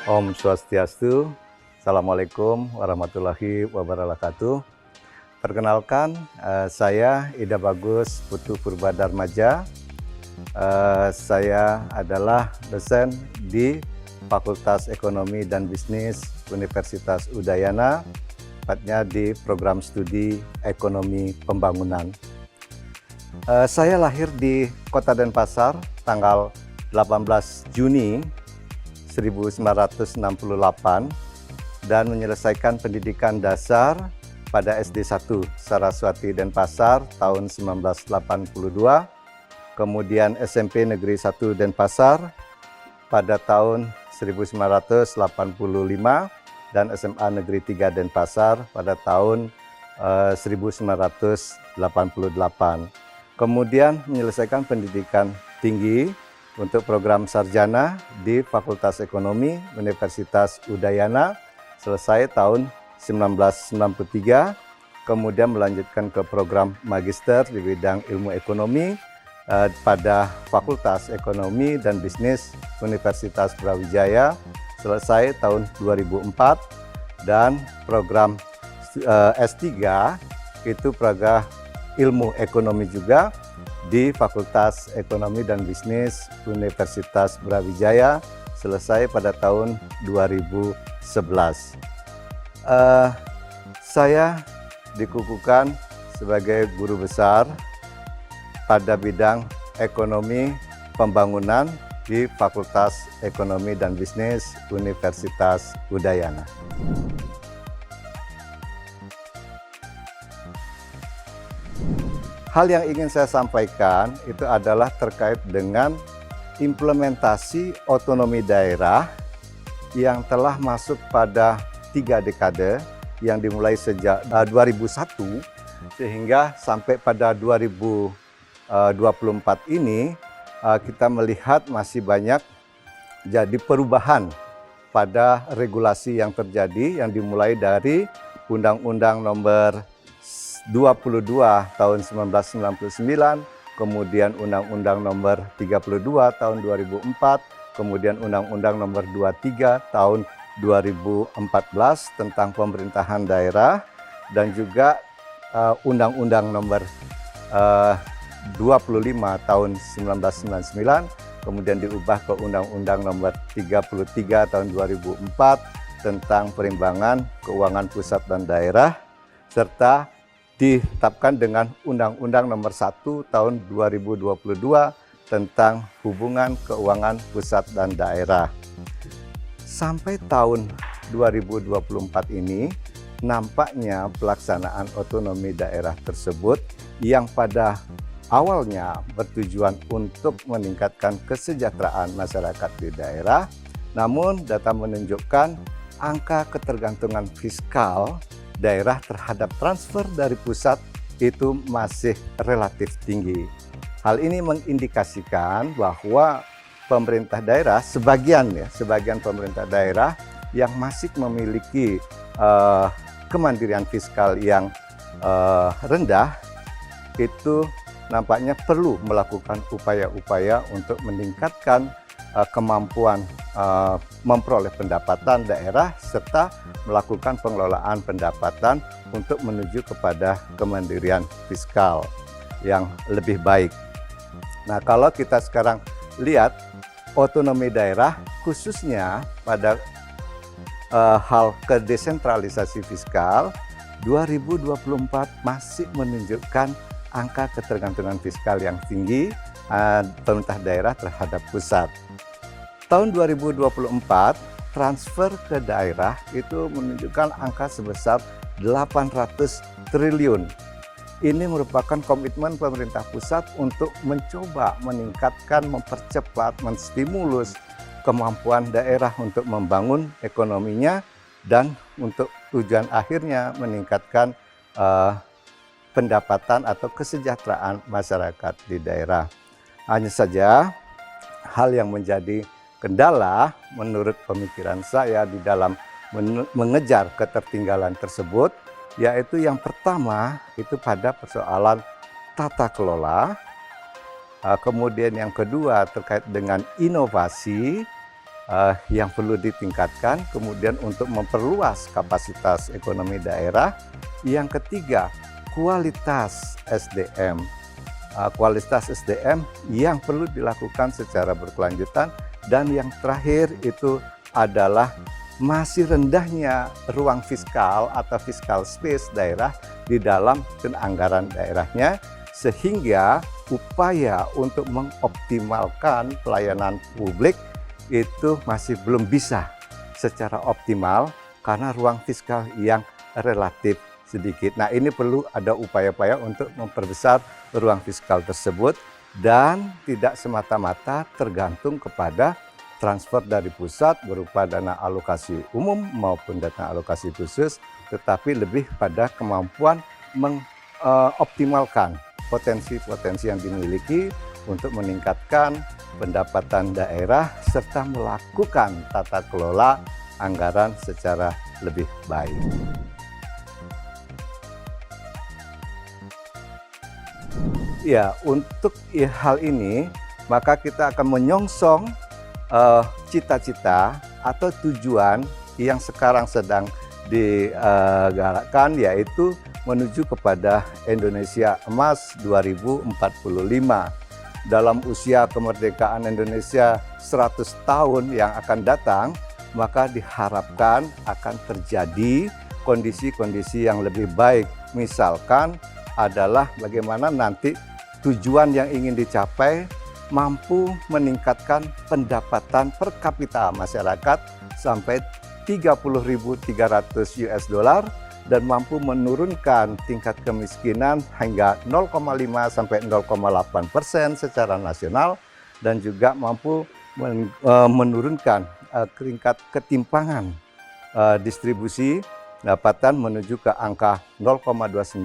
Om Swastiastu, Assalamualaikum warahmatullahi wabarakatuh. Perkenalkan, saya Ida Bagus Putu Purbadarmaja. Saya adalah dosen di Fakultas Ekonomi dan Bisnis Universitas Udayana, tepatnya di program studi Ekonomi Pembangunan. Saya lahir di Kota Denpasar tanggal 18 Juni 1968 dan menyelesaikan pendidikan dasar pada SD 1 Saraswati Denpasar tahun 1982, kemudian SMP Negeri 1 Denpasar pada tahun 1985 dan SMA Negeri 3 Denpasar pada tahun 1988. Kemudian menyelesaikan pendidikan tinggi untuk program sarjana di Fakultas Ekonomi Universitas Udayana selesai tahun 1993, kemudian melanjutkan ke program magister di bidang ilmu ekonomi pada Fakultas Ekonomi dan Bisnis Universitas Brawijaya selesai tahun 2004, dan program S3 itu program ilmu ekonomi juga di Fakultas Ekonomi dan Bisnis Universitas Brawijaya selesai pada tahun 2011. Saya dikukuhkan sebagai guru besar pada bidang ekonomi pembangunan di Fakultas Ekonomi dan Bisnis Universitas Udayana. Hal yang ingin saya sampaikan itu adalah terkait dengan implementasi otonomi daerah yang telah masuk pada 3 dekade yang dimulai sejak 2001 sehingga sampai pada 2024 ini kita melihat masih banyak jadi perubahan pada regulasi yang terjadi yang dimulai dari Undang-Undang Nomor 22 tahun 1999, kemudian Undang-Undang Nomor 32 tahun 2004, kemudian Undang-Undang Nomor 23 tahun 2014 tentang pemerintahan daerah, dan juga Undang-Undang Nomor 25 tahun 1999, kemudian diubah ke Undang-Undang Nomor 33 tahun 2004 tentang perimbangan keuangan pusat dan daerah, serta ditetapkan dengan Undang-Undang Nomor 1 tahun 2022 tentang hubungan keuangan pusat dan daerah. Sampai tahun 2024 ini, nampaknya pelaksanaan otonomi daerah tersebut yang pada awalnya bertujuan untuk meningkatkan kesejahteraan masyarakat di daerah, namun data menunjukkan angka ketergantungan fiskal daerah terhadap transfer dari pusat itu masih relatif tinggi. Hal ini mengindikasikan bahwa pemerintah daerah, sebagian pemerintah daerah yang masih memiliki kemandirian fiskal yang rendah, itu nampaknya perlu melakukan upaya-upaya untuk meningkatkan kemampuan memperoleh pendapatan daerah serta melakukan pengelolaan pendapatan untuk menuju kepada kemandirian fiskal yang lebih baik. Nah, kalau kita sekarang lihat otonomi daerah khususnya pada hal kedesentralisasi fiskal, 2024 masih menunjukkan angka ketergantungan fiskal yang tinggi pemerintah daerah terhadap pusat. Tahun 2024, transfer ke daerah itu menunjukkan angka sebesar 800 triliun. Ini merupakan komitmen pemerintah pusat untuk mencoba meningkatkan, mempercepat, menstimulus kemampuan daerah untuk membangun ekonominya dan untuk tujuan akhirnya meningkatkan pendapatan atau kesejahteraan masyarakat di daerah. Hanya saja hal yang menjadi kendala menurut pemikiran saya di dalam mengejar ketertinggalan tersebut, yaitu yang pertama itu pada persoalan tata kelola, kemudian yang kedua terkait dengan inovasi, yang perlu ditingkatkan. Kemudian untuk memperluas kapasitas ekonomi daerah. Yang ketiga, kualitas SDM. Kualitas SDM yang perlu dilakukan secara berkelanjutan. Dan yang terakhir itu adalah masih rendahnya ruang fiskal atau fiscal space daerah di dalam anggaran daerahnya, sehingga upaya untuk mengoptimalkan pelayanan publik itu masih belum bisa secara optimal karena ruang fiskal yang relatif sedikit. Nah, ini perlu ada upaya-upaya untuk memperbesar ruang fiskal tersebut dan tidak semata-mata tergantung kepada transfer dari pusat berupa dana alokasi umum maupun dana alokasi khusus, tetapi lebih pada kemampuan mengoptimalkan potensi-potensi yang dimiliki untuk meningkatkan pendapatan daerah serta melakukan tata kelola anggaran secara lebih baik. Ya, untuk hal ini maka kita akan menyongsong cita-cita atau tujuan yang sekarang sedang digalakkan, yaitu menuju kepada Indonesia Emas 2045. Dalam usia kemerdekaan Indonesia 100 tahun yang akan datang, maka diharapkan akan terjadi kondisi-kondisi yang lebih baik. Misalkan adalah bagaimana nanti tujuan yang ingin dicapai mampu meningkatkan pendapatan per kapita masyarakat sampai 30.300 US dollar dan mampu menurunkan tingkat kemiskinan hingga 0,5 sampai 0,8% secara nasional dan juga mampu menurunkan tingkat ketimpangan distribusi pendapatan menuju ke angka 0,29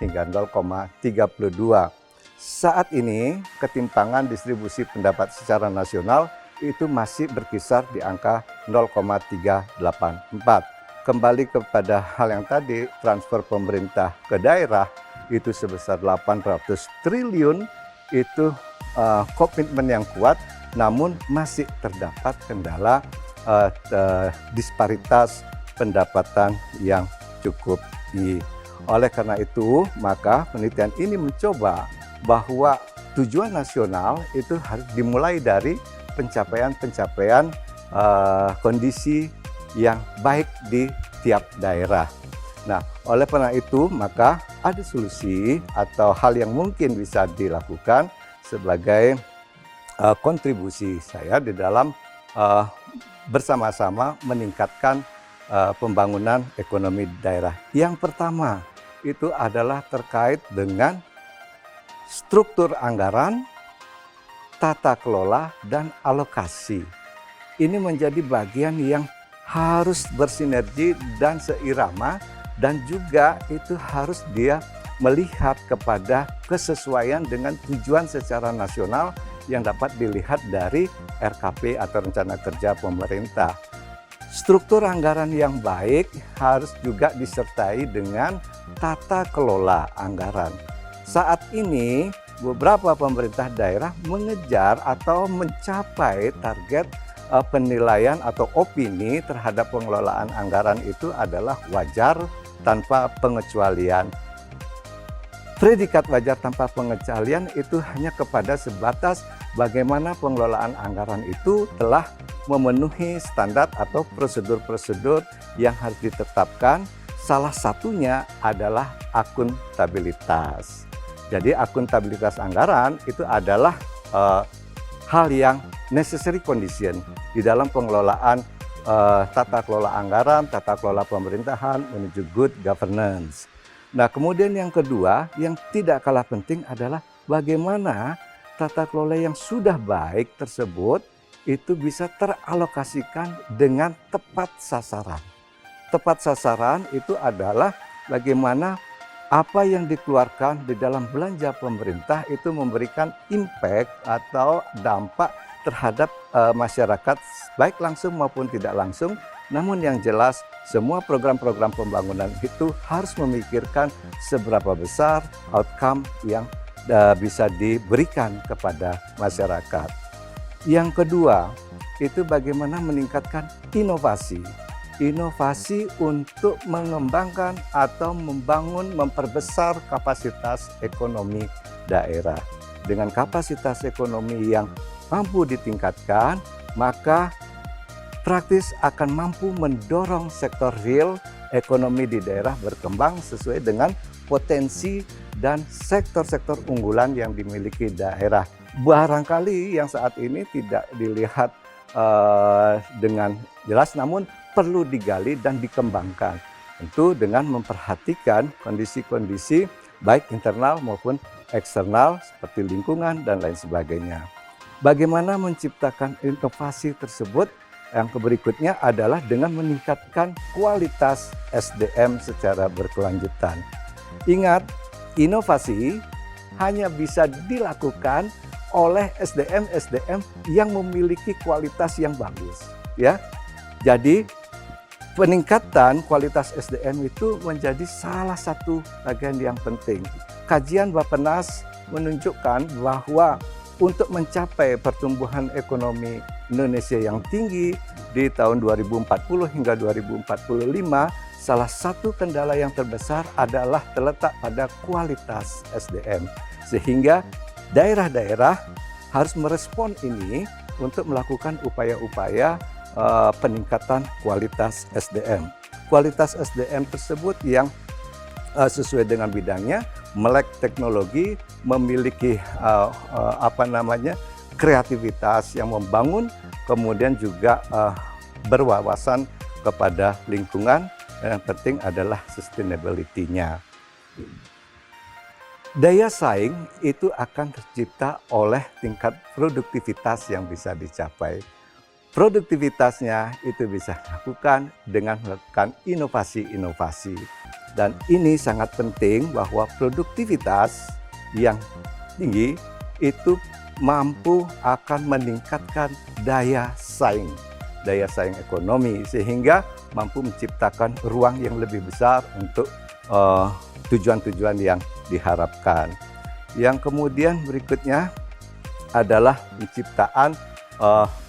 hingga 0,32. Saat ini ketimpangan distribusi pendapat secara nasional itu masih berkisar di angka 0,384. Kembali kepada hal yang tadi, transfer pemerintah ke daerah itu sebesar 800 triliun, itu komitmen yang kuat, namun masih terdapat kendala disparitas pendapatan yang cukup tinggi. Oleh karena itu, maka penelitian ini mencoba bahwa tujuan nasional itu harus dimulai dari pencapaian-pencapaian kondisi yang baik di tiap daerah. Nah, oleh karena itu maka ada solusi atau hal yang mungkin bisa dilakukan sebagai kontribusi saya di dalam bersama-sama meningkatkan pembangunan ekonomi daerah. Yang pertama itu adalah terkait dengan struktur anggaran, tata kelola, dan alokasi. Ini menjadi bagian yang harus bersinergi dan seirama, dan juga itu harus dia melihat kepada kesesuaian dengan tujuan secara nasional yang dapat dilihat dari RKP atau Rencana Kerja Pemerintah. Struktur anggaran yang baik harus juga disertai dengan tata kelola anggaran. Saat ini beberapa pemerintah daerah mengejar atau mencapai target penilaian atau opini terhadap pengelolaan anggaran itu adalah wajar tanpa pengecualian. Predikat wajar tanpa pengecualian itu hanya kepada sebatas bagaimana pengelolaan anggaran itu telah memenuhi standar atau prosedur-prosedur yang harus ditetapkan. Salah satunya adalah akuntabilitas. Jadi akuntabilitas anggaran itu adalah hal yang necessary condition di dalam pengelolaan tata kelola anggaran, tata kelola pemerintahan menuju good governance. Nah, kemudian yang kedua yang tidak kalah penting adalah bagaimana tata kelola yang sudah baik tersebut itu bisa teralokasikan dengan tepat sasaran. Tepat sasaran itu adalah bagaimana apa yang dikeluarkan di dalam belanja pemerintah itu memberikan impact atau dampak terhadap masyarakat baik langsung maupun tidak langsung. Namun yang jelas semua program-program pembangunan itu harus memikirkan seberapa besar outcome yang bisa diberikan kepada masyarakat. Yang kedua, itu bagaimana meningkatkan inovasi. Inovasi untuk mengembangkan atau memperbesar kapasitas ekonomi daerah. Dengan kapasitas ekonomi yang mampu ditingkatkan, maka praktis akan mampu mendorong sektor real ekonomi di daerah berkembang sesuai dengan potensi dan sektor-sektor unggulan yang dimiliki daerah. Barangkali yang saat ini tidak dilihat dengan jelas, namun perlu digali dan dikembangkan. Tentu dengan memperhatikan kondisi-kondisi baik internal maupun eksternal seperti lingkungan dan lain sebagainya. Bagaimana menciptakan inovasi tersebut? Yang berikutnya adalah dengan meningkatkan kualitas SDM secara berkelanjutan. Ingat, inovasi hanya bisa dilakukan oleh SDM yang memiliki kualitas yang bagus, ya. Jadi peningkatan kualitas SDM itu menjadi salah satu bagian yang penting. Kajian Bappenas menunjukkan bahwa untuk mencapai pertumbuhan ekonomi Indonesia yang tinggi di tahun 2040 hingga 2045, salah satu kendala yang terbesar adalah terletak pada kualitas SDM. Sehingga daerah-daerah harus merespon ini untuk melakukan upaya-upaya peningkatan kualitas SDM. Kualitas SDM tersebut yang sesuai dengan bidangnya, melek teknologi, memiliki kreativitas yang membangun, kemudian juga berwawasan kepada lingkungan, dan yang penting adalah sustainability-nya. Daya saing itu akan tercipta oleh tingkat produktivitas yang bisa dicapai. Produktivitasnya itu bisa dilakukan dengan melakukan inovasi-inovasi. Dan ini sangat penting bahwa produktivitas yang tinggi itu mampu akan meningkatkan daya saing ekonomi, sehingga mampu menciptakan ruang yang lebih besar untuk tujuan-tujuan yang diharapkan. Yang kemudian berikutnya adalah penciptaan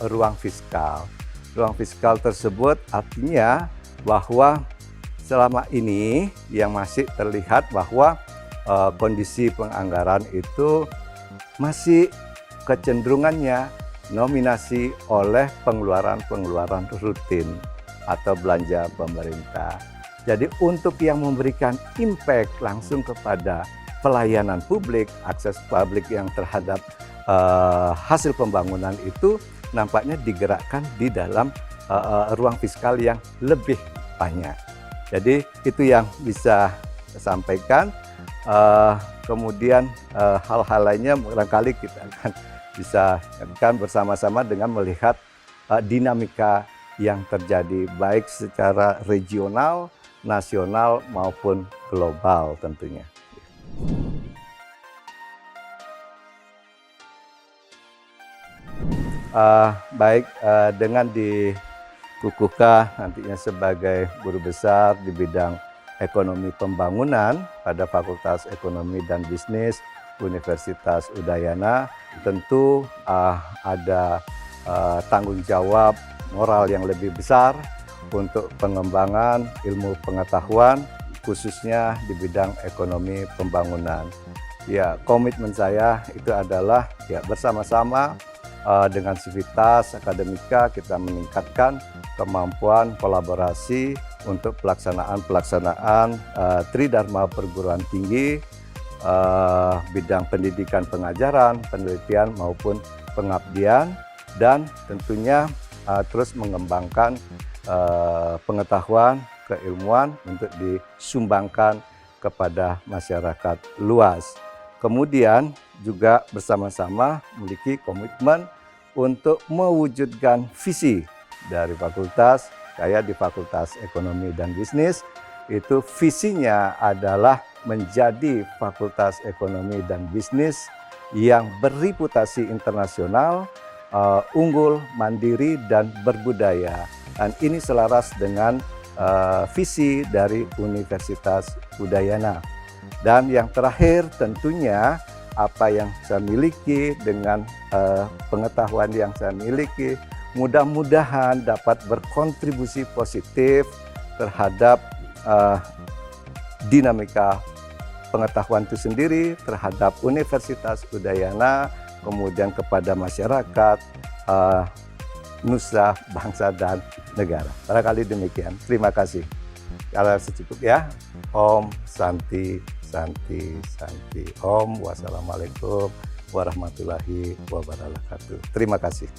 ruang fiskal. Ruang fiskal tersebut artinya bahwa selama ini yang masih terlihat bahwa kondisi penganggaran itu masih kecenderungannya nominasi oleh pengeluaran-pengeluaran rutin atau belanja pemerintah. Jadi untuk yang memberikan impact langsung kepada pelayanan publik, akses publik yang terhadap hasil pembangunan itu nampaknya digerakkan di dalam ruang fiskal yang lebih banyak. Jadi itu yang bisa saya sampaikan. Kemudian hal-hal lainnya barangkali kita akan bisa lakukan bersama-sama dengan melihat dinamika yang terjadi baik secara regional, nasional maupun global tentunya. Dengan dikukuhkan nantinya sebagai guru besar di bidang ekonomi pembangunan pada Fakultas Ekonomi dan Bisnis Universitas Udayana, tentu ada tanggung jawab moral yang lebih besar untuk pengembangan ilmu pengetahuan khususnya di bidang ekonomi pembangunan. Ya, komitmen saya itu adalah ya bersama-sama dengan Sivitas Akademika kita meningkatkan kemampuan kolaborasi untuk pelaksanaan Tridharma Perguruan Tinggi, bidang pendidikan pengajaran, penelitian maupun pengabdian, dan tentunya terus mengembangkan pengetahuan, keilmuan untuk disumbangkan kepada masyarakat luas. Kemudian juga bersama-sama memiliki komitmen untuk mewujudkan visi dari fakultas. Saya di Fakultas Ekonomi dan Bisnis, itu visinya adalah menjadi Fakultas Ekonomi dan Bisnis yang bereputasi internasional, unggul, mandiri, dan berbudaya. Dan ini selaras dengan visi dari Universitas Udayana. Dan yang terakhir tentunya apa yang saya miliki dengan pengetahuan yang saya miliki, mudah-mudahan dapat berkontribusi positif terhadap dinamika pengetahuan itu sendiri, terhadap Universitas Udayana, kemudian kepada masyarakat, nusa, bangsa, dan negara. Barangkali demikian. Terima kasih. Kalau secukup ya. Om Santi, Santi, Santi. Om. Wassalamualaikum warahmatullahi wabarakatuh. Terima kasih.